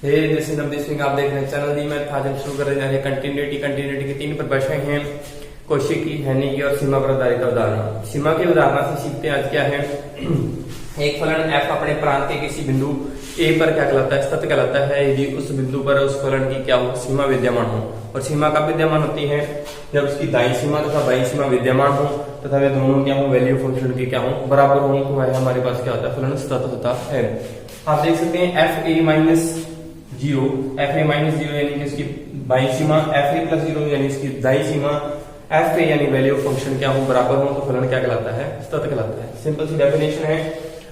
This is Navdeep Singh. आप देख रहे हैं चैनल दी मैथ। आज हम शुरू कर रहे हैं कंटिन्यूटी की तीन परिभाषाएं हैं, कोशिकी, हैनी की और सीमा पर आधारित उदाहरण। सीमा के उदाहरण से सीखते हैं आज क्या है। एक फलन f अपने प्रांत के किसी बिंदु a पर क्या कहलाता है, सत्य कहलाता है यदि उस बिंदु पर उस फलन की क्या हो, सीमा विद्यमान हो। और सीमा कब विद्यमान होती है, जब उसकी दाईं सीमा तथा बाईं सीमा विद्यमान हो तथा वे दोनों क्या हो, वैल्यू फंक्शन के क्या हो, बराबर हो, तो वह हमारे पास क्या होता है, फलन सत्य होता है। आप देख सकते हैं एफ ए माइनस जीरो यानी कि इसकी बाईं सीमा, एफ ए प्लस जीरो यानी इसकी दाईं सीमा, एफ ए यानी वैल्यू फंक्शन क्या हो, बराबर हो, तो फलन क्या कहलाता है, सत्य कहलाता है। सिंपल सी डेफिनेशन है।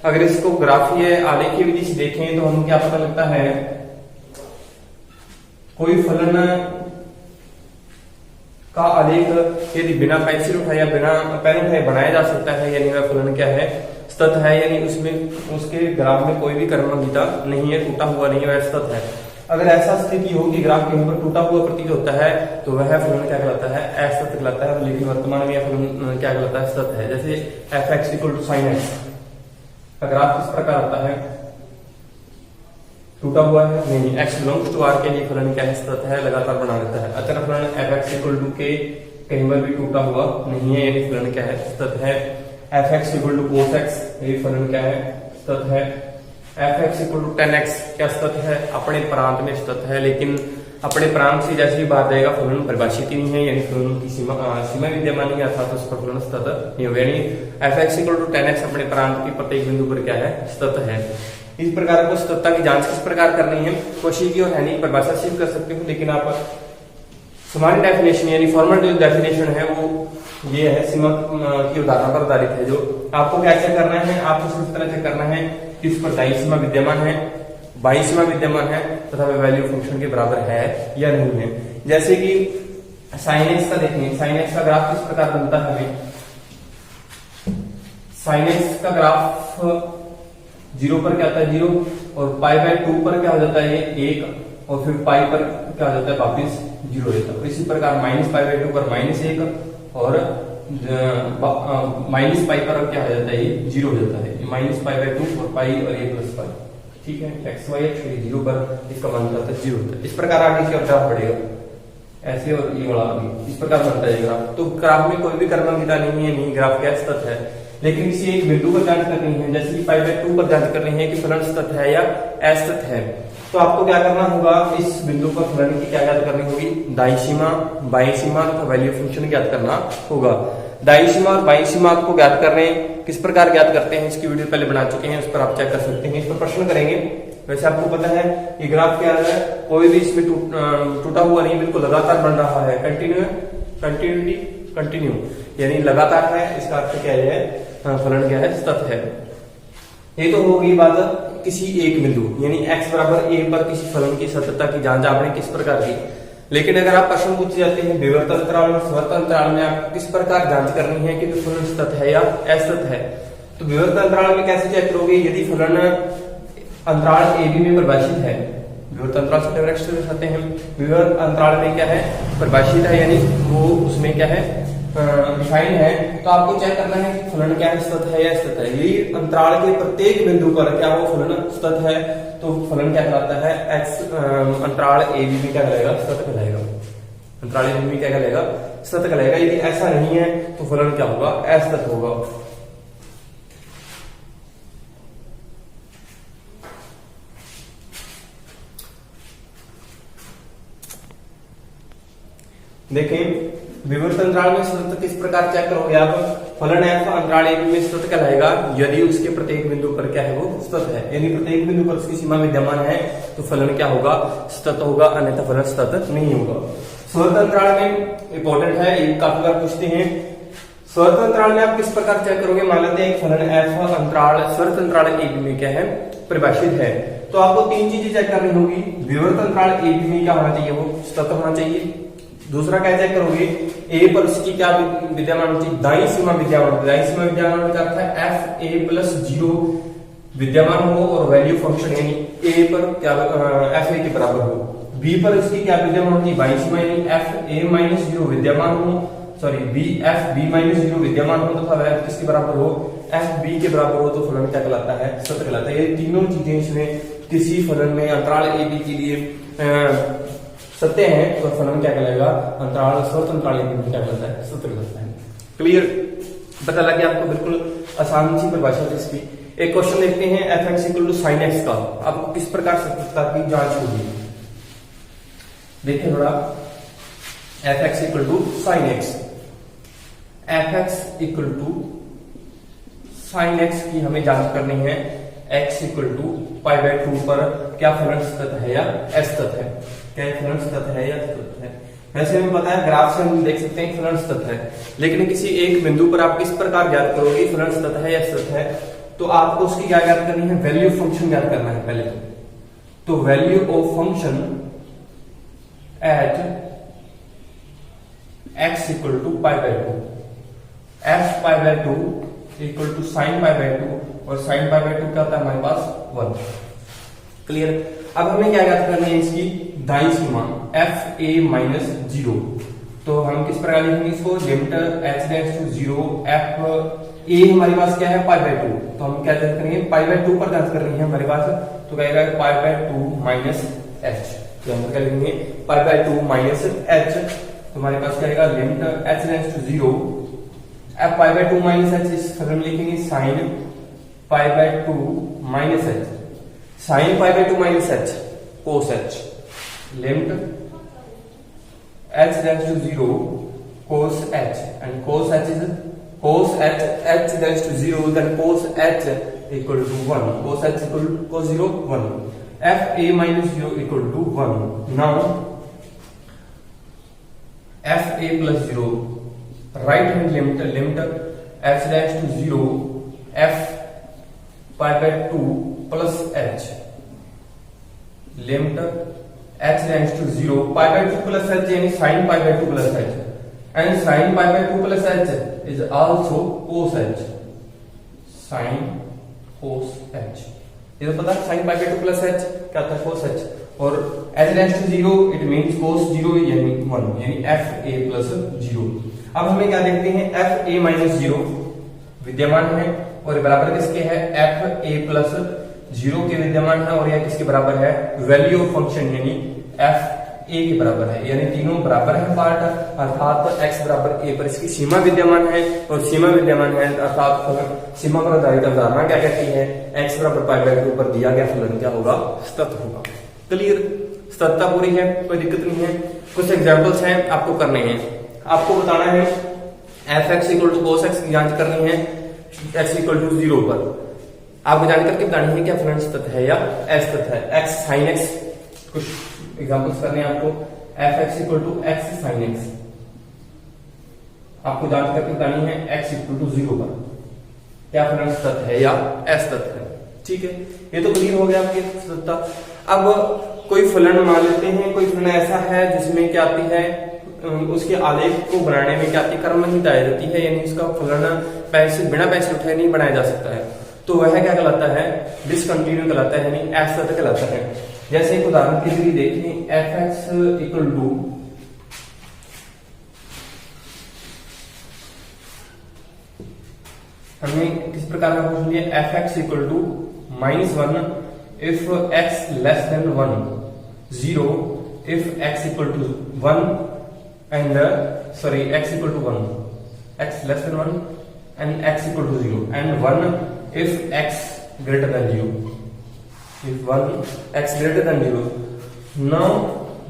अगर इसको ग्राफीय आलेखीय विधि से देखें तो हम क्या पता लगता है, कोई फलन का आलेख यदि बिना पेंसिल उठाए या बिना पेन उठाए बनाया जा सकता है, यानी वह फलन क्या है, सतत है, यानी उसमें उसके ग्राफ में कोई भी क्रमगीता नहीं है, टूटा हुआ नहीं है, वह सतत है। अगर ऐसा स्थिति हो कि ग्राफ कहीं पर टूटा हुआ प्रतीत होता है तो वह फलन क्या कहलाता है, असतत कहलाता है। लेकिन वर्तमान में यह फलन क्या कहलाता है, सतत है। जैसे f x equal to sine x का ग्राफ किस प्रकार आता है, टूटा हुआ है, नहीं, एक्स बिलोंग्स टू आर के लिए फलन क्या है, सतत है, लगातार बना रहता है। अचर फलन एफ एक्स इक्वल टू के कहीं पर भी टूटा हुआ नहीं है, यानी फलन क्या है, सतत है। F x equal to cos x, ये फलन क्या है, सतत है। F x equal to tan x क्या सतत है, अपने प्रांत में सतत है, लेकिन अपने प्रांत से जैसे ही बात आएगा फलन परिभाषित ही नहीं है, यानी फलन की सीमा विद्यमान नहीं आता तो उस पर फलन सतत नहीं होगा। यानी f x equal to tan x अपने प्रांत की प्रत्येक बिंदु पर क्या है, सतत है। इस प्रकार को सततता की जांच किस प्रकार करनी है, कोशिकी और हैनी की परिभाषा सिद्ध कर सकते हो, लेकिन आप सामान्य डेफिनेशन यानी फॉर्मल जो डेफिनेशन है वो ये है, सीमा की उदाहरण पर आधारित है। जो आपको क्या चेक करना है, आपको सिर्फ तरह चेक करना है कि इस पर दाईं सीमा विद्यमान है, बाईं सीमा विद्यमान है तथा वह वैल्यू फंक्शन के बराबर है या नहीं है। जैसे कि साइन एक्स का देखें, साइन एक्स का ग्राफ किस प्रकार बनता है, हमें साइन एक्स का ग्राफ जीरो पर क्या आता है, जीरो, और पाई बाय टू पर क्या हो जाता है, एक, और फिर पाई पर क्या हो जाता है, वापिस जीरो रहता है। इसी प्रकार माइनस पाई बाय टू पर माइनस एक, और माइनस पाई पर क्या हो जाता है, ये जीरो हो जाता है। माइनस पाई बाय टू और पाई और ए प्लस पाई, ठीक है, एक्स वाई एक्स जीरो पर इसका मान होता है जीरो होता है। इस प्रकार आगे की ग्राफ बढ़ेगा ऐसे, और ये वाला आगे इस प्रकार बनता है ग्राफ। तो ग्राफ में कोई भी क्रमगीता नहीं है, नहीं, ग्राफ क्या सतत है। लेकिन किसी एक बिंदु पर जांच करनी है, जैसे कि पाई बाय टू पर जांच करनी है कि फलन सतत है या असतत है, तो आपको क्या करना होगा, इस बिंदु पर फलन की क्या ज्ञात करनी होगी, दाईं सीमा, बाईं सीमा तथा वैल्यू फंक्शन ज्ञात करना होगा। दाईं सीमा और बाईं सीमा आपको ज्ञात करने, किस प्रकार ज्ञात करते हैं, इसकी वीडियो पहले बना चुके हैं, उस पर आप चेक कर सकते हैं। इस पर प्रश्न करेंगे। वैसे आपको पता है ये ग्राफ क्या है, कोई भी इसमें टूटा हुआ नहीं, बिल्कुल लगातार बन रहा है, कंटिन्यू यानी लगातार है। इसका अर्थ क्या है, फलन क्या है, सतत है। ये तो होगी बात किसी एक बिंदु यानी x बराबर a पर किसी फलन की सततता की जांच आपने किस प्रकार की। लेकिन अगर आप प्रश्न पूछे जाते हैं विवर्त अंतराल और सवर्त अंतराल में आपको किस प्रकार जांच करनी है कि फलन सतत है या असतत है, तो विवर्त अंतराल में कैसे चेक करोगे, यदि फलन अंतराल a b में परिभाषित है, विवर्त अंतराल से डायरेक्ट से दर्शाते हैं, विवर्त अंतराल में क्या है, परिभाषित है, यानी वो उसमें क्या है, डिफाइन है, तो आपको चेक करना है कि फलन क्या है, सतत है या असतत है। यदि अंतराल के प्रत्येक बिंदु पर क्या हो, फलन सतत है, तो फलन क्या कहलाता है, एक्स अंतराल ए बी में क्या कहलाएगा, सतत कहलाएगा। अंतराल ए बी में क्या कहलाएगा, सतत कहलाएगा। यदि ऐसा नहीं है तो फलन क्या होगा, असतत होगा। देखें विवर्त अंतराल में सतत किस प्रकार चेक करोगे आप, फलन एफ अंतराल ए बी में सतत कहलाएगा यदि उसके प्रत्येक बिंदु पर क्या है, वो सतत है, यानी प्रत्येक बिंदु पर उसकी सीमा विद्यमान है तो फलन क्या होगा, सतत होगा, अन्यथा फलन सतत नहीं होगा। सवर्त अंतराल में इंपॉर्टेंट है, ये काफी बार पूछते हैं। सवर्त अंतराल में आप किस प्रकार चेक करोगे, मान लेते हैं फलन एफ अंतराल सवर्त अंतराल ए बी में क्या है, परिभाषित है, तो आपको तीन चीजें चेक करनी होगी। विवर्त अंतराल ए बी में क्या होना चाहिए, वो सतत होना चाहिए। दूसरा क्या चेक करोगे, ए पर उसकी क्या विद्यमान होती है, दाईं सीमा विद्यमान, दाईं सीमा विद्यमान का अर्थ है एफ ए प्लस जीरो विद्यमान हो और वैल्यू फंक्शन यानी ए पर क्या एफ ए के बराबर हो। बी पर उसकी क्या विद्यमान होती है, बाईं सीमा यानी एफ ए माइनस जीरो विद्यमान हो, sorry b f b minus zero विद्यमान हो तथा वह किसके बराबर हो, एफ बी के बराबर हो, तो फलन क्या कहलाता है, सतत कहलाता है। ये तीनों चीजें इसमें किसी फलन में अंतराल ए बी के लिए सत्य है तो फलन क्या कहलाएगा, अंतराल स्वतंत्र अंतराल ए बी में क्या कहलाता है, सत्य कहलाता है। क्लियर, पता लग गया आपको, बिल्कुल आसान सी परिभाषा थी इसकी। एक क्वेश्चन देखते हैं f x equal to sine x का, आपको किस प्रकार सत्यता की जांच होगी। देखिए थोड़ा, f x equal to sine x, f x equal to sine x की हमें जांच करनी है। X equal to pi by 2 पर क्या फलन सतत है या असतत है, क्या फलन सतत है या असतत है। वैसे हमें पता है ग्राफ से हम देख सकते हैं फलन सतत है, लेकिन किसी एक बिंदु पर आप किस प्रकार ज्ञात करोगे फलन सतत है या असतत है, तो आपको उसकी क्या ज्ञात करनी है, वैल्यू फंक्शन ज्ञात करना है पहले तो value of function at x equal to pi by 2, f pi by 2 equal to sine pi by 2, और साइन पाई बाय 2 क्या होता है हमारे पास 1। क्लियर, अब हमें क्या ज्ञात करनी है, इसकी दाईं सीमा एफ ए माइनस 0। तो हम किस प्रकार लिखेंगे इसको, limit h tends to 0 f a हमारे पास क्या है पाई बाय 2, तो हम क्या ज्ञात करेंगे पाई बाय 2 पर ज्ञात करनी है हमारे पास, तो कहेगा पाई बाय 2 माइनस एच, तो हम क्या लिखेंगे पाई बाय 2 माइनस एच, तो हमारे पास क्या आएगा limit h tends to 0 f pi by 2 minus h, इस फलन में लिखेंगे sine pi by 2 minus h, sine pi by 2 minus h cos h, limit h tends to 0 cos h, and cos h is cos h tends to 0, then cos h equal to 1, cos h equal to cos 0 1, f a minus 0 equal to 1. Now f a plus 0 right hand limit h dash to 0 f pi by 2 plus h, limit h tends to 0 pi by 2 plus h यानी sin pi by 2 plus h, and sin pi by 2 plus h is also cos h, sin cos h, ये तो पता है sin pi by 2 plus h क्या होता है cos h, और h tends to 0 it means cos 0 यानी 1, यानी f a plus 0। अब हमें क्या देखते हैं, f a minus 0 विद्यमान है और बराबर किसके है, f a plus 0 के विद्यमान है, और यह किसके बराबर है, वैल्यू ऑफ फंक्शन यानी f a के बराबर है, यानी तीनों बराबर है पार्ट, अर्थात x बराबर a पर इसकी सीमा विद्यमान है, और सीमा विद्यमान है अर्थात सीमा पर आधारित अवधारणा क्या कहती है, x बराबर पाई बाय 2 पर दिया गया फलन क्या होगा, सतत होगा। क्लियर, सततता पूरी है, कोई दिक्कत नहीं है। कुछ एग्जांपल्स हैं आपको करने हैं, आपको बताना है F x equal to cos x की जांच करनी है x इक्वल टू 0 पर, आपको जान करके बतानी है क्या फलन सतत है या असतत है। एक्स साइन एक्स, कुछ एग्जांपल्स करने हैं आपको, f x equal to x sine x, आपको जांच करके बतानी है एक्स इक्वल टू 0 पर क्या फलन सतत है या असतत है। ठीक है, ये तो क्लियर हो गया आपकी सततता। अब कोई फलन मान लेते हैं, कोई फलन ऐसा है जिसमें क्या आती है, उसके आलेख को बनाने में क्या आती है, क्रमहीनता आ जाती है, यानी उसका फलन पैसे बिना पैसे उठाए नहीं बनाया जा सकता है, तो वह क्या कहलाता है, डिसकंटिन्यू कहलाता है, यानी असतत कहलाता है। जैसे एक उदाहरण के लिए देखें, एफ एक्स इक्वल टू हमें किस प्रकार का पूछ लिया, f x equal to -1 if x less than 1, 0 if x equal to 1 and sorry x equal to 1, x less than 1 and x equal to 0 and 1 if x greater than 0, if 1 x greater than 0। now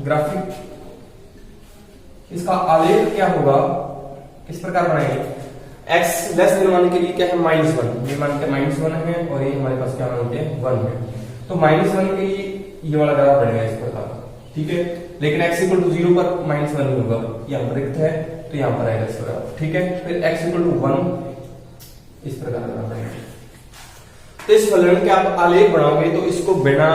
graphic, इसका आलेख क्या होगा, किस प्रकार बनाएंगे, x less than 1 के लिए क्या है -1, ये मान के -1 है, और ये हमारे पास क्या मानते हैं 1 है, तो -1 के लिए ये वाला ग्राफ बनेगा इस प्रकार। ठीक है, लेकिन x इक्वल टू 0 पर -1 नहीं होगा, यहाँ पर रिक्त है तो यहाँ पर आएगा इस प्रकार। ठीक है, फिर x इक्वल टू 1 इस प्रकार ग्राफ बनेगा। तो इस फलन के आप आलेख बनाओगे तो इसको बिना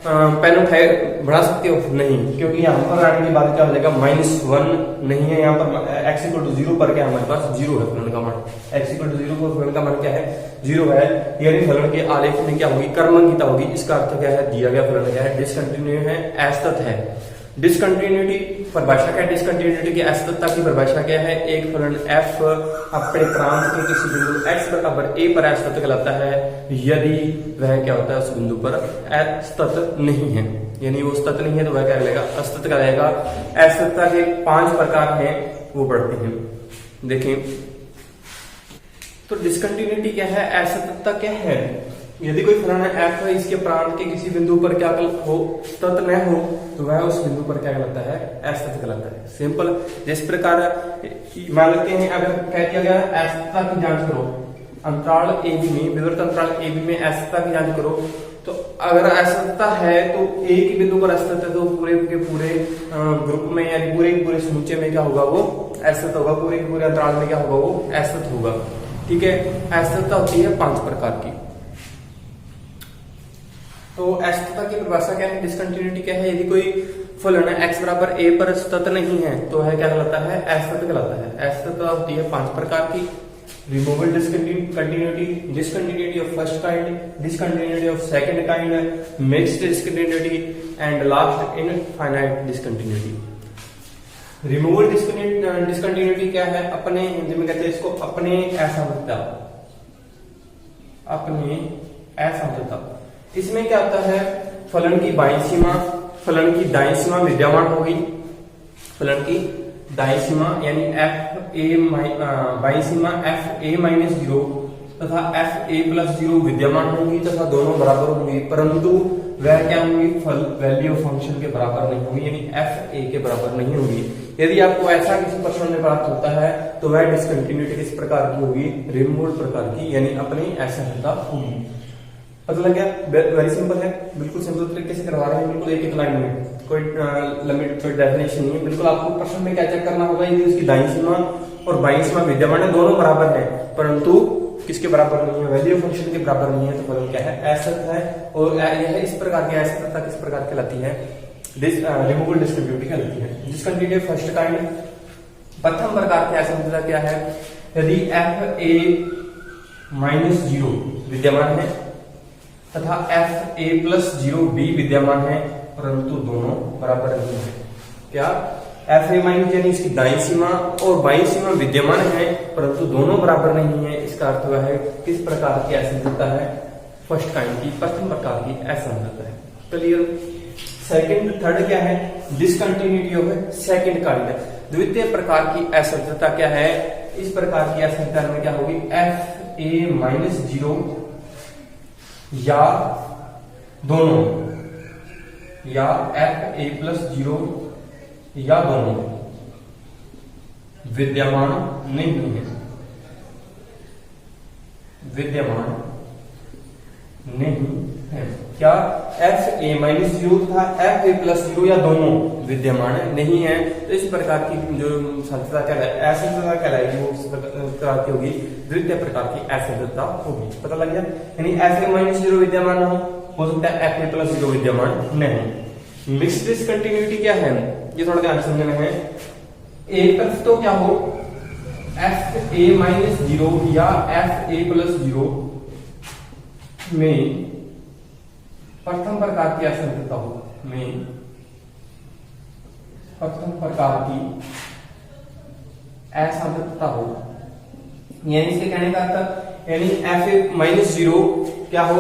पेन उठाए बढ़ा सकते हो नहीं, क्योंकि यहाँ पर आने के बाद क्या हो जाएगा, -1 नहीं है, यहाँ पर x इक्वल टू 0 पर क्या हमारे पास 0 है फलन का मान, x इक्वल टू 0 पर फलन का मान क्या है 0 है, यानी फलन के आलेख में क्या होगी, क्रमहीनता होगी। इसका अर्थ क्या है, दिया गया फलन क्या है, डिसकंटिन्यू है, असतत है। डिसकंटिन्यूटी परिभाषा क्या है? डिसकंटिन्यूटी की असततता की परिभाषा क्या है? एक फलन f अपने प्रांत के किसी बिंदु x बराबर a पर असतत कहलाता है यदि वह क्या होता है उस बिंदु पर असतत नहीं है, यानी वो सतत नहीं है तो वह क्या कहलाएगा? असतत कहलाएगा। असततता के 5 प्रकार हैं, वो पढ़ते हैं। देखें तो डिसकंटिन्यूटी क्या है, असततता क्या है? यदि कोई फलन है f है, इसके प्रांत के किसी बिंदु पर क्या हो, सतत न हो, तो वह उस बिंदु पर क्या कहलाता है? असतत कहलाता है। सिंपल। जिस प्रकार मान लेते हैं अगर कह दिया गया असततता की जांच करो अंतराल ab में, विवर्त अंतराल ab में असततता की जांच करो, तो अगर असततता है तो एक ही बिंदु पर असतत है तो पूरे के पूरे ग्रुप में यानी पूरे के पूरे समुच्चय में क्या होगा? वो असतत होगा। पूरे के पूरे अंतराल में क्या होगा? वो असतत होगा। ठीक है। असततता होती है 5 प्रकार की। तो असततता की परिभाषा क्या है? डिसकंटिन्यूटी क्या है? यदि कोई फलन है x बराबर a पर सतत नहीं है तो वह क्या कहलाता है? असतत कहलाता है। असततता होती है 5 प्रकार की। Removal discontinuity, discontinuity of first kind, discontinuity of second kind, mixed discontinuity and last infinite discontinuity. Removal discontinuity क्या है? अपने हिंदी में कहते हैं इसको अपने असमर्थता, अपने असमर्थता। इसमें क्या होता है? फलन की बाईं सीमा, फलन की दाईं सीमा विद्यमान होगी, फलन की दाईं सीमा यानी बाईं सीमा fa-0 तथा fa+0 विद्यमान होंगी तथा दोनों बराबर होंगी, परंतु वह क्या होंगी? वैल्यू ऑफ फंक्शन के बराबर नहीं होगी, यानी fa के बराबर नहीं होगी। यदि आपको ऐसा किसी प्रश्न में प्राप्त होता है तो वह डिसकंटिन्यूटी किस प्रकार की होगी? रिमूवल प्रकार की, यानी अपनी असमर्थता होगी। पता लग गया? वेरी सिंपल है, बिल्कुल सिंपल तरीके से करवा रहे हैं, बिल्कुल एक लाइन में, कोई लिमिट कोई डेफिनेशन नहीं है। बिल्कुल आपको प्रश्न में क्या चेक करना होगा? यदि उसकी दाईं सीमा और बाईं सीमा विद्यमान है, दोनों बराबर है, परंतु किसके बराबर नहीं है? वैल्यू फंक्शन के बराबर नहीं है, तो फलन क्या है? असतत है। और यह इस प्रकार की असततता किस प्रकार कहलाती है? रिमूवल डिसकंटिन्यूटी कहलाती है। डिसकंटिन्यूटी फर्स्ट काइंड, प्रथम प्रकार की असमर्थता क्या है? यदि fa-0 विद्यमान है तथा fa+0 भी विद्यमान है, परंतु दोनों बराबर नहीं है। क्या? fa- यानी इसकी दाईं सीमा और बाईं सीमा विद्यमान है, परंतु दोनों बराबर नहीं है। इसका अर्थ वह है किस प्रकार की असमर्थता है? फर्स्ट काइंड की, प्रथम प्रकार की असमर्थता है। क्लियर? सेकंड, थर्ड क्या है? डिसकंटिन्यूटी ऑफ सेकंड काइंड, द्वितीय प्रकार की असमर्थता क्या है? इस प्रकार की असमर्थता में क्या होगी? fa-0 या दोनों, या fa+0 या दोनों विद्यमान नहीं है, विद्यमान नहीं है। क्या? fa-0 तथा fa+0 या दोनों विद्यमान नहीं है, तो इस प्रकार की जो असमर्थता कहलाएगी वो किस प्रकार की होगी? द्वितीय प्रकार की असमर्थता होगी। पता लग गया? यानी fa-0 विद्यमान न हो सकता है fa+0 विद्यमान नहीं। मिक्स्ड डिसकंटिन्यूटी क्या है? ये थोड़ा ध्यान समझना है। एक तरफ तो क्या हो? fa-0 या fa+0 में प्रथम प्रकार की असमर्थता हो, में प्रथम प्रकार की असमर्थता हो, यानी इसके कहने का अर्थ, यानी fa-0 क्या हो?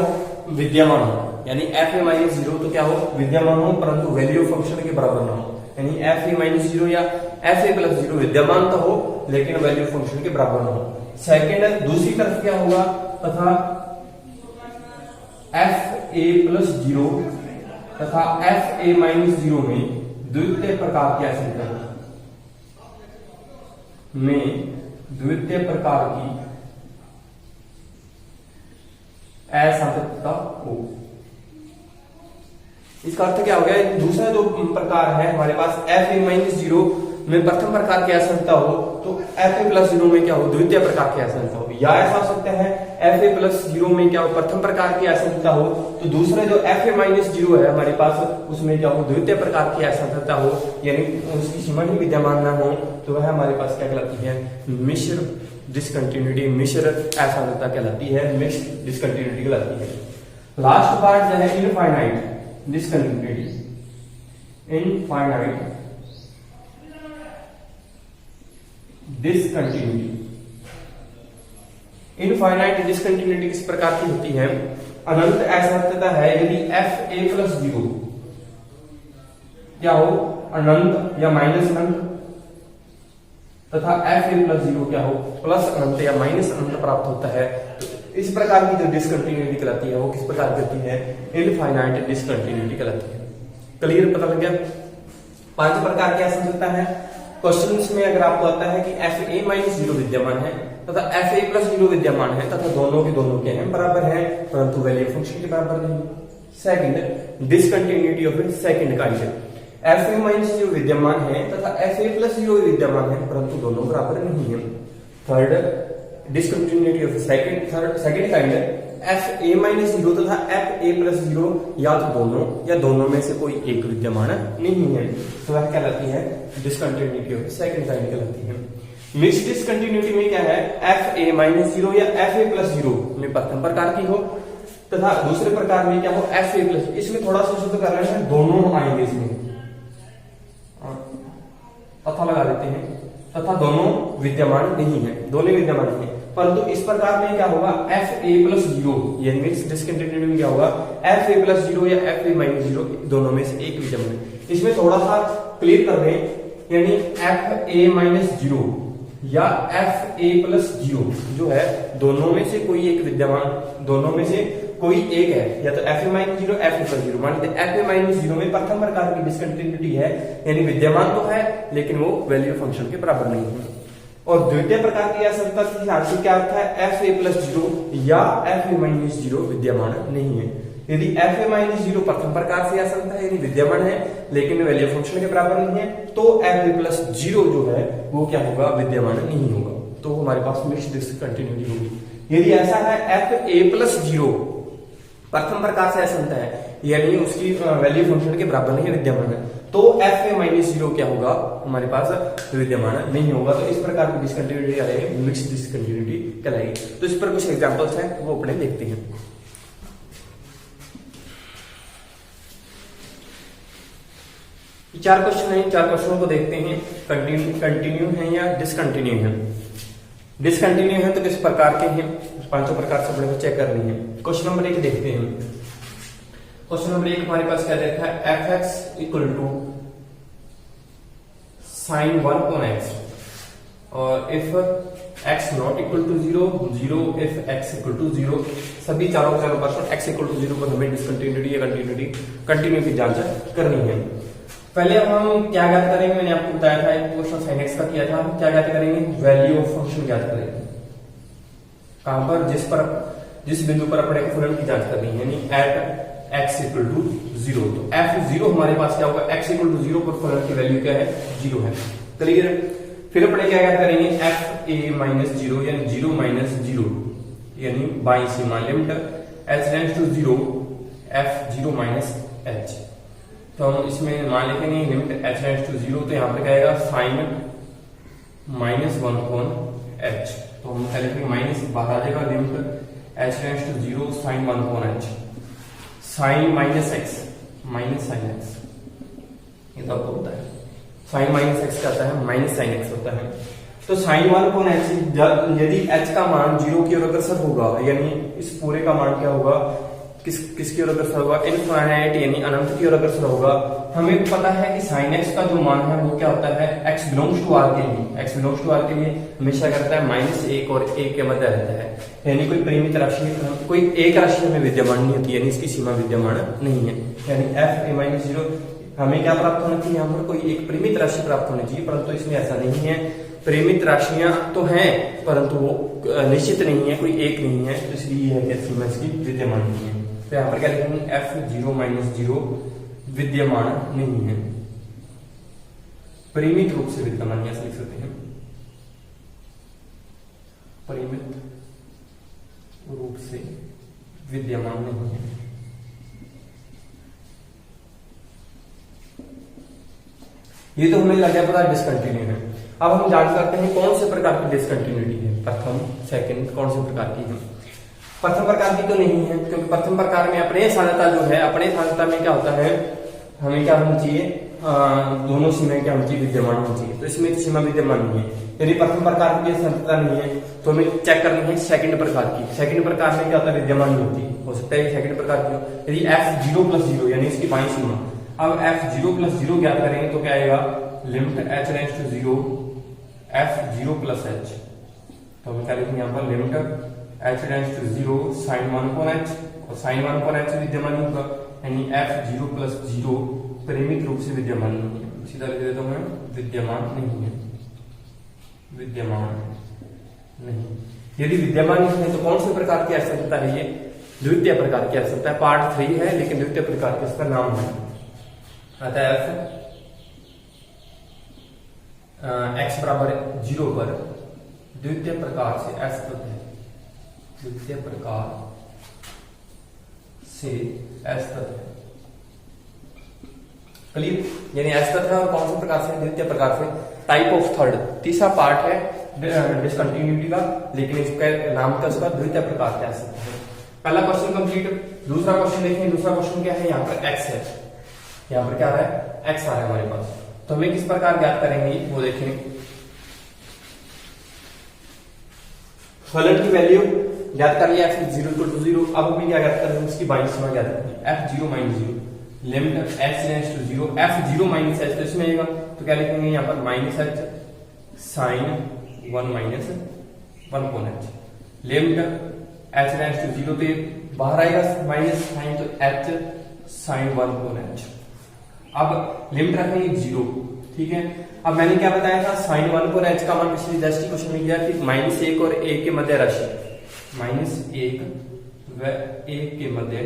विद्यमान हो, यानी fa-0 तो क्या हो? विद्यमान हो, परंतु वैल्यू फंक्शन के बराबर ना हो, यानी fa-0 या fa+0 विद्यमान तो हो लेकिन वैल्यू फंक्शन के बराबर ना हो। सेकंड, दूसरी तरफ क्या होगा? तथा fa+0 तथा fa-0 में द्वितीय प्रकार की असमर्थता, में द्वितीय प्रकार की असमर्थता हो। इसका अर्थ क्या हो गया? दूसरा जो प्रकार है हमारे पास fa-0 में प्रथम प्रकार की असमर्थता हो, तो fa+0 में क्या हो? द्वितीय प्रकार की असमर्थता हो। या ऐसा हो सकता है fa+0 में क्या हो? प्रथम प्रकार की असमर्थता हो, तो दूसरा जो fa-0 है हमारे पास उसमें क्या हो? द्वितीय प्रकार की असमर्थता हो, यानी उसकी सीमा ही विद्यमान ना हो, तो वह हमारे पास क्या कहलाती है? मिश्र डिसकंटिन्यूटी, मिश्र असमर्थता कहलाती है, मिक्स्ड डिसकंटिन्यूटी कहलाती है। लास्ट पार्ट जो है इनफाइनाइट डिसकंटिन्यूटी। इनफाइनाइट डिसकंटिन्यूटी क्या है? यदि f-0 विद्यमान है तथा f+0 विद्यमान है, परंतु इनफाइनाइट डिसकंटिन्यूटी। इनफाइनाइट डिसकंटिन्यूटी किस प्रकार की होती है? अनंत असंतता है यदि एफ ए प्लस जीरो क्या हो, अनंत या माइनस अनंत, तथा एफ ए प्लस जीरो क्या हो, प्लस अनंत या माइनस अनंत प्राप्त होता है। तो इस प्रकार की जो डिसकंटिन्यूटी कहलाती है वो किस प्रकार की होती है? इनफाइनाइट डिसकंटिन्यूटी कहलाती है। क्लियर, पता लग गया? 5 प्रकार की असंतता है। क्वेश्चन में अगर आपको आता है कि एफ ए माइनस जीरो विद्यमान है तथा एफ ए प्लस जीरो विद्यमान है तथा दोनों के दोनों क्या है, बराबर है, परंतु वैल्यू फंक्शन के बराबर नहीं। Second, discontinuity of second kind, F a minus zero विद्यमान है तथा एफ ए प्लस जीरो विद्यमान है परंतु दोनों बराबर नहीं है। Third, discontinuity of second kind, F a minus zero तथा एफ ए प्लस जीरो या तो दोनों या दोनों में से कोई एक विद्यमान नहीं है, तो वह कहलाती है डिसकंटिन्यूटी ऑफ सेकंड काइंड कहलाती है। मिक्स्ड डिसकंटिन्यूटी में क्या है? एफ ए माइनस जीरो या एफ ए प्लस जीरो में प्रथम प्रकार की हो तथा दूसरे प्रकार में क्या हो, एफ ए प्लस। इसमें थोड़ा सा शुद्ध कर रहे हैं, दोनों आएंगे इसमें, तथा लगा देते हैं, तथा दोनों विद्यमान नहीं है, दोनों विद्यमान नहीं है। परंतु इस प्रकार में क्या होगा, एफ ए प्लस जीरो, यानी मिक्स्ड डिसकंटिन्यूटी में क्या होगा, एफ ए प्लस जीरो या एफ ए माइनस जीरो दोनों में से एक विद्यमान है। इसमें थोड़ा सा क्लियर कर रहे हैं, यानी एफ ए माइनस जीरो या एफ ए प्लस जीरो जो है दोनों में से कोई एक विद्यमान, दोनों में से कोई एक है, या तो F a minus zero F A plus zero. मान लीजिए एफ ए माइनस जीरो में प्रथम प्रकार की डिसकंटिन्यूटी है, यानी विद्यमान तो है लेकिन वो वैल्यू फंक्शन के बराबर नहीं है। और द्वितीय प्रकार की असंतता की क्या अर्थ है, एफ ए प्लस जीरो या एफ ए माइनस जीरो विद्यमान नहीं है। यदि एफ ए माइनस जीरो प्रथम प्रकार से असंत है, यानी विद्यमान है लेकिन वैल्यू फंक्शन के बराबर नहीं है, तो एफ ए प्लस जीरो जो है वो क्या होगा, विद्यमान नहीं होगा, तो हमारे पास मिक्स्ड डिसकंटिन्यूटी होगी। यदि ऐसा है एफ ए प्लस जीरो प्रथम प्रकार से असंत है, यानी उसकी वैल्यू फंक्शन के बराबर नहीं है, विद्यमान है, तो एफ ए माइनस जीरो क्या होगा, हमारे पास विद्यमान नहीं होगा। तो इस प्रकार की डिसकंटिन्यूटी कहलाएगी, मिक्स्ड डिसकंटिन्यूटी कहलाएगी। तो इस पर कुछ एग्जांपल्स हैं वो अपने देखते हैं। चार क्वेश्चन है, चार क्वेश्चनों को देखते हैं, कंटिन्यू है या डिसकंटिन्यू है। डिसकंटिन्यू है तो किस प्रकार के हैं, पांचों प्रकार से अपने को चेक करनी है। क्वेश्चन नंबर 1 देखते हैं। क्वेश्चन नंबर 1 हमारे पास क्या देखा है, F x equal to sine 1 upon X, और if X not equal to zero, zero if x equal to zero. सभी चारों percent X equal to zero पर हमें डिसकंटिन्यूटी या कंटिन्यू की जांच करनी है। पहले हम क्या ज्ञात करेंगे, मैंने आपको बताया था एक क्वेश्चन साइन एक्स का किया था, हम क्या ज्ञात करेंगे, वैल्यू ऑफ फंक्शन ज्ञात करेंगे। कहां पर, जिस बिंदु पर अपने को फलन की जांच करनी है, यानी at x equal to zero. तो एफ जीरो हमारे पास क्या होगा, एक्स इक्वल टू जीरो पर फलन की वैल्यू क्या है, जीरो है। क्लियर। फिर अपने क्या ज्ञात करेंगे, एफ ए माइनस जीरो यानी जीरो माइनस जीरो, यानी बाई सीमा limit h tends to zero f zero minus h. तो हम इसमें मान लिखेंगे limit h tends to zero, तो यहाँ पे क्या आएगा साइन माइनस 1 अपॉन एच। तो हम क्या लिखेंगे, माइनस बाहर आ जाएगा, limit h tends to zero sine 1 upon h, sine minus x minus sine x, ये तो आपको पता है, साइन माइनस एक्स क्या होता है, माइनस साइन एक्स होता है। तो साइन 1 अपॉन एच, यदि एच का मान जीरो की ओर अग्रसर होगा, यानी इस पूरे का मान क्या होगा, किसकी ओर अग्रसर होगा, इनफाइनाइट यानी अनंत की ओर अग्रसर होगा। हमें पता है कि साइन एक्स का जो मान है वो क्या होता है, एक्स बिलोंग्स टू आर के लिए, एक्स बिलोंग्स टू आर के लिए हमेशा करता है -1 और 1 के मध्य रहता है, यानी कोई परिमित राशि, कोई एक राशि हमें विद्यमान नहीं होती, यानी इसकी सीमा विद्यमान नहीं है। यानी एफ ए माइनस जीरो हमें क्या प्राप्त होना चाहिए, यहाँ पर कोई एक परिमित राशि प्राप्त होनी चाहिए, परंतु इसमें ऐसा नहीं है। परिमित राशियां तो हैं परंतु वो निश्चित नहीं है, कोई एक नहीं है, तो इसलिए यह है सीमा इसकी विद्यमान नहीं है। तो यहाँ पर क्या लिखेंगे, एफ जीरो माइनस जीरो विद्यमान नहीं है, परिमित रूप से विद्यमान, ऐसा लिख सकते हैं, परिमित रूप से विद्यमान नहीं है। ये तो हमें लग गया पता डिसकंटिन्यू है। अब हम जांच करते हैं कौन से प्रकार की डिसकंटिन्यूटी है, प्रथम सेकंड कौन से प्रकार की है। प्रथम प्रकार की तो नहीं है, क्योंकि प्रथम प्रकार में अपने साध्यता जो है, अपने साध्यता में क्या होता है, हमें क्या होना चाहिए, दोनों सीमाएं क्या होनी चाहिए, विद्यमान होनी चाहिए। तो इसमें सीमा विद्यमान नहीं है, यदि प्रथम प्रकार की संतता नहीं है तो हमें चेक करनी है सेकंड प्रकार की। सेकंड प्रकार में क्या होता है, विद्यमान नहीं होती, हो सकता है सेकंड प्रकार की हो। यदि f0+0 यानी इसकी बाईं सीमा, अब f0+0 ज्ञात करेंगे तो क्या आएगा, limit h tends to 0 f0+h। तो हम क्या लिखेंगे यहाँ पर, limit h tends to 0 sin 1/h, और sin 1/h विद्यमान नहीं होगा, यानी f0+0 परिमित रूप से विद्यमान नहीं है। सीधा लिख देता हूं मैं, विद्यमान नहीं है, विद्यमान नहीं। यदि विद्यमान नहीं है तो कौन से प्रकार की असंतता है, ये द्वितीय प्रकार की असंतता है। पार्ट 3 है लेकिन द्वितीय प्रकार के इसका नाम है। अतः x बराबर 0 पर द्वितीय प्रकार से असतत है, द्वितीय प्रकार से असतत है। क्लियर, यानी असतत है और कौन से प्रकार से, द्वितीय प्रकार से। टाइप ऑफ थर्ड, तीसरा पार्ट है डिसकंटिन्यूटी का, लेकिन इसका नाम क्या उसका, द्वितीय प्रकार के असतत है। पहला क्वेश्चन कंप्लीट। दूसरा क्वेश्चन देखें, दूसरा क्वेश्चन क्या है, यहाँ पर x है, यहाँ पर क्या आ रहा है, x आ रहा है हमारे पास। तो हमें किस प्रकार ज्ञात करेंगे वो देखें। फलन की वैल्यू ज्ञात कर लिया f0 0। अब हमें क्या ज्ञात करना है, उसकी बाईं सीमा ज्ञात करनी है, f0-0 limit h tends to 0 f0-h। तो इसमें आएगा तो क्या लिखेंगे यहाँ पर, -h sin 1-1/h limit h tends to 0 पे बाहर आएगा माइनस साइन, तो h sin 1/h। अब लिमिट रखेंगे 0, ठीक है। अब मैंने क्या बताया था, sin 1/h का मान पिछले जस्ट क्वेश्चन में किया कि -1 और 1 के मध्य राशि, -1 व 1 के मध्य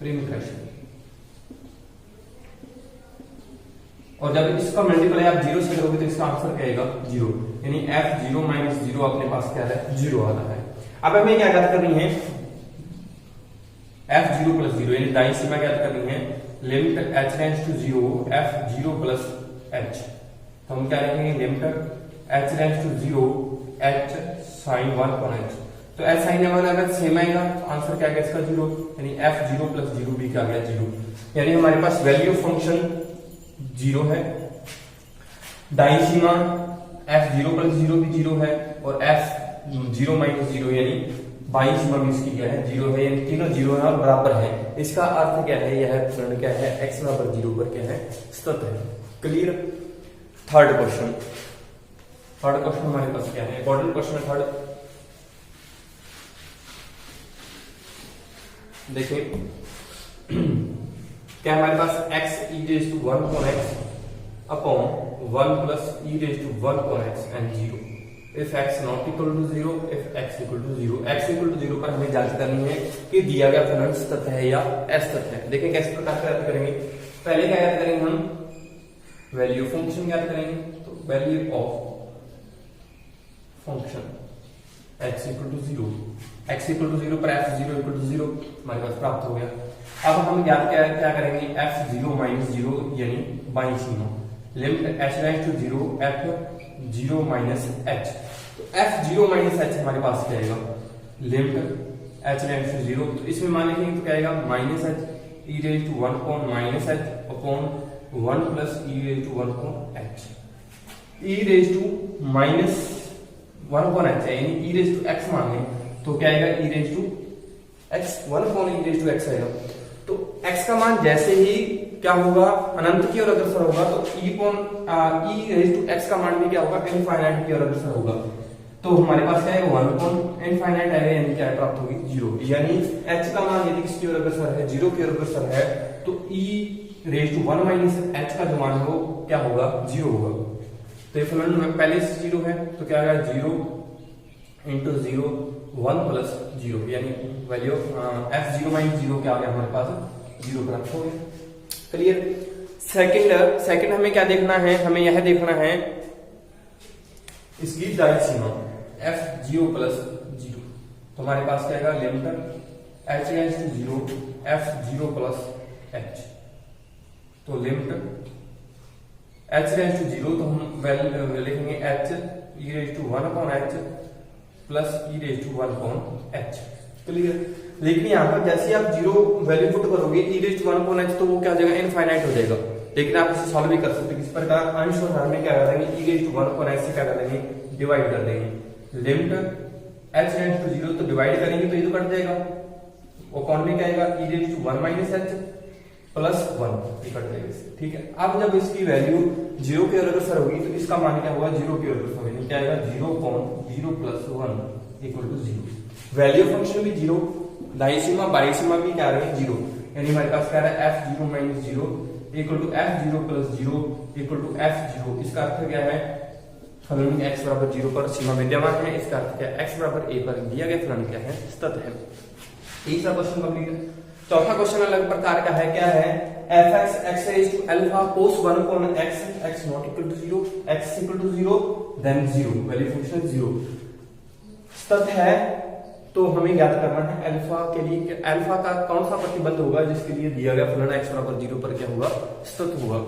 परिमित राशि, और जब इसका मल्टीप्लाई आप 0 से करोगे तो इसका आंसर क्या आएगा, 0। यानी f0-0 अपने पास क्या है, 0 आ रहा है। अब हमें क्या ज्ञात करनी है, f0+0 यानी दाईं सीमा ज्ञात करनी है, limit h tends to 0 f0+h। तो हम क्या लिखेंगे, limit h tends to 0 h sin 1/h। तो h sin 1 अगर सेम आएगा तो आंसर क्या आएगा इसका, 0। यानी f0+0 भी क्या आ गया, 0। यानी हमारे पास वैल्यू फंक्शन 0 है, दाईं सीमा f0+0 भी 0 है, और f0-0 यानी बाईं सीमा भी इसकी क्या है, 0 है। यानी तीनों 0 है और बराबर है। इसका अर्थ क्या है, यह फलन क्या है, x बराबर 0 पर क्या है, स्थित है। Clear. Third question, third question हमारे पास क्या है, इंपॉर्टेंट क्वेश्चन है थर्ड। देखिए क्या हमारे पास x e⁻1/x upon 1 + e⁻1/x and 0 if x not equal to 0, if x equal to 0। x equal to 0 पर हमें जांच करनी है कि दिया गया फलन सतत है या असतत है। देखें किस प्रकार से ज्ञात करेंगे। पहले क्या ज्ञात करेंगे, हम वैल्यू फंक्शन ज्ञात करेंगे। तो value of function x equal to 0, x equal to 0 पर f0 equal to 0 हमारे पास प्राप्त हो गया। अब हम ज्ञात क्या करेंगे, f0-0 यानी बाईं सीमा, limit h tends to 0 f0-h। तो f0-h हमारे पास क्या आएगा, लिमिट h टेंड्स टू 0। तो इसमें मान लेंगे तो क्या आएगा, -h e⁻1/-h upon 1 + e⁻1/h। e⁻1/h है, यानी e⁻x मान लें तो क्या आएगा, e⁻x 1/e⁻x आएगा। तो x का मान जैसे ही क्या होगा, अनंत की ओर अग्रसर होगा, तो e⁻x का मान भी क्या होगा, इनफाइनाइट की ओर अग्रसर होगा। तो हमारे पास क्या है, 1/इनफाइनाइट आएगा, यानी क्या प्राप्त होगी, 0। यानी h का मान यदि किसकी ओर अग्रसर है, 0 की ओर अग्रसर है, तो e⁻1 - h का जो मान है वो क्या होगा, 0 होगा। तो ये फलन में पहले से 0 है, तो क्या आएगा, 0 × 0 1 + 0, यानी वैल्यू f0-0 क्या आ गया हमारे पास, 0 प्राप्त हो गया। क्लियर। सेकंड हमें क्या देखना है, हमें यह देखना है इसकी दाईं सीमा f0+0। तो हमारे पास क्या आएगा, limit h tends to 0 f0+h। तो लिमिट h टेंड्स टू 0, तो हम वैल्यू लिखेंगे h e⁻1/h + e⁻1/h। क्लियर। लेकिन यहाँ पर जैसे आप जीरो वैल्यू पुट करोगे e⁻1/h तो वो क्या हो जाएगा, इनफाइनाइट हो जाएगा। लेकिन आप इसे सॉल्व भी कर सकते हो किस प्रकार, अंश और हर में क्या कर देंगे, e⁻1/h से क्या कर देंगे, डिवाइड कर देंगे। लिमिट h टेंड्स टू 0 तो डिवाइड करेंगे तो ये तो कट जाएगा, वो कौन में क्या आएगा, e⁻1 - h प्लस 1 ये कट जाएगा, ठीक है। अब जब इसकी वैल्यू 0 के अग्रसर होगी तो इसका मान क्या होगा, 0 के अग्रसर होगी, क्या आएगा 0.0 + 1 = 0। वैल्यू फंक्शन भी 0, दाईं सीमा बाईं सीमा भी क्या रहे हैं 0, यानी हमारे पास क्या है f0 - 0 = f0 + 0 = f0। इसका अर्थ क्या है, फलन x बराबर 0 पर सीमा विद्यमान है, इसका अर्थ क्या है x बराबर a पर दिया गया फलन क्या है, सतत है। तीसरा क्वेश्चन कंप्लीट है। चौथा क्वेश्चन अलग प्रकार का है, क्या है, fx x⁴ cos 1/x x not equal to 0 x equal to 0 then 0 value function 0 सतत है। तो हमें ज्ञात करना है अल्फा के लिए, अल्फा का कौन सा प्रतिबंध होगा जिसके लिए दिया गया फलन x बराबर 0 पर क्या होगा, सतत होगा।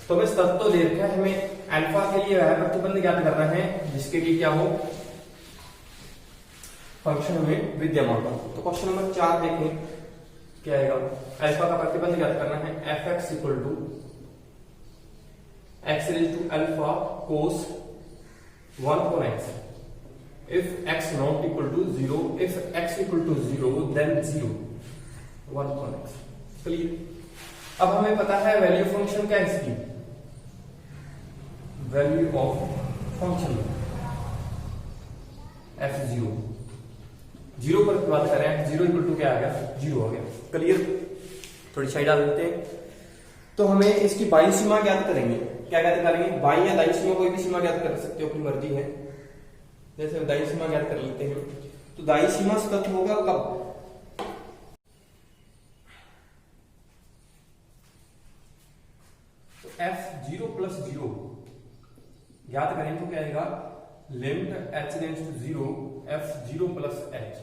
तो हमें सतत तो दे रखा है, हमें अल्फा के लिए वह प्रतिबंध ज्ञात करना है जिसके लिए क्या हो, फंक्शन में विद्यमान हो। तो क्वेश्चन नंबर 4 देखें क्या आएगा, अल्फा का प्रतिबंध ज्ञात करना है fx = x⁴ cos 1/x if x not equal to 0 if x equal to 0 then 0 1/x। Clear. अब हमें पता है वैल्यू फंक्शन क्या है इसकी, वैल्यू ऑफ फंक्शन f0 0 पर बात करें, f0 = क्या आ गया, 0 आ गया। क्लियर। थोड़ी साइड डाल देते हैं। तो हमें इसकी बाईं सीमा ज्ञात करेंगे, क्या ज्ञात करेंगे, बाईं या दाईं सीमा, कोई भी सीमा ज्ञात कर सकते हो, अपनी मर्जी है। जैसे दाईं सीमा ज्ञात कर लेते हैं, तो दाईं सीमा सतत होगा कब, तो f0 + 0 ज्ञात करें तो क्या आएगा, limit h tends to 0 f0 + h।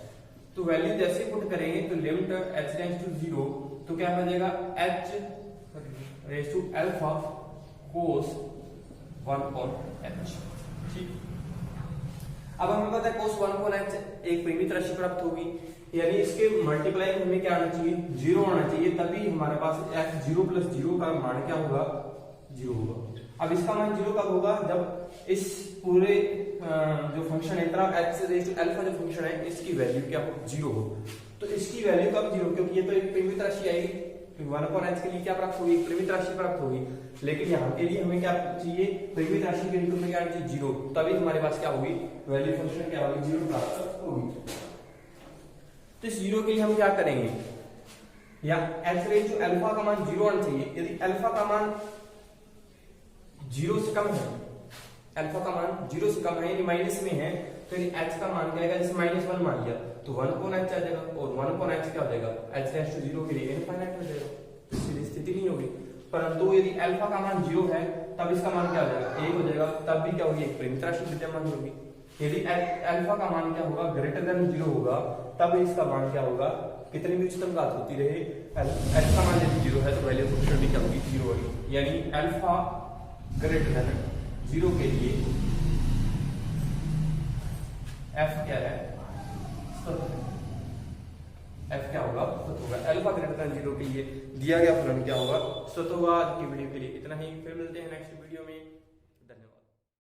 तो वैल्यू जैसे पुट करेंगे तो लिमिट h टेंड्स टू 0 तो क्या हो जाएगा, h⁴ cos 1/h। ठीक। अब हमें पता है cos 1/h एक परिमित राशि प्राप्त होगी, यानी इसके मल्टीप्लाई हमें क्या आना चाहिए, 0 आना चाहिए, तभी हमारे पास f0 + 0 का मान क्या होगा, 0 होगा। अब इसका मान 0 कब होगा, जब इस पूरे जो फंक्शन है तरह x⁴ जो फंक्शन है इसकी वैल्यू क्या हो, 0 हो। तो इसकी वैल्यू कब 0, क्योंकि ये तो एक परिमित राशि आएगी, 1/h के लिए क्या प्राप्त होगी, परिमित राशि प्राप्त होगी। लेकिन यहाँ के लिए हमें क्या चाहिए, परिमित राशि के रूप में क्या चाहिए, 0, तभी हमारे पास क्या होगी, वैल्यू फंक्शन क्या होगी, 0 प्राप्त होगी। तो इस 0 के लिए हम क्या करेंगे, या h⁴ का मान 0 आना चाहिए। यदि अल्फा का मान 0 से कम है, अल्फा का मान 0 से कम है यानी माइनस में है, तो यदि h का मान क्या आएगा, जैसे -1 मान लिया तो 1/h आ जाएगा, और 1/h क्या हो जाएगा, h टेंड्स टू 0 के लिए इनफाइनाइट हो जाएगा, इसकी स्थिति नहीं होगी। परंतु यदि अल्फा का मान 0 है तब इसका मान क्या हो जाएगा, 1 हो जाएगा, तब भी क्या होगी, एक परिमित राशि विद्यमान होगी। यदि अल्फा का मान क्या होगा, >0 होगा, तब इसका मान क्या होगा, कितनी भी उच्चतम घात होती रहे, h का मान यदि 0 है तो वैल्यू फंक्शन भी क्या होगी, 0 होगी। यानी अल्फा >0 के लिए f क्या है, f क्या होगा, सतत होगा। अल्फा >0 के लिए दिया गया फलन क्या होगा, सतत होगा। आज की वीडियो के लिए इतना ही, फिर मिलते हैं नेक्स्ट वीडियो में।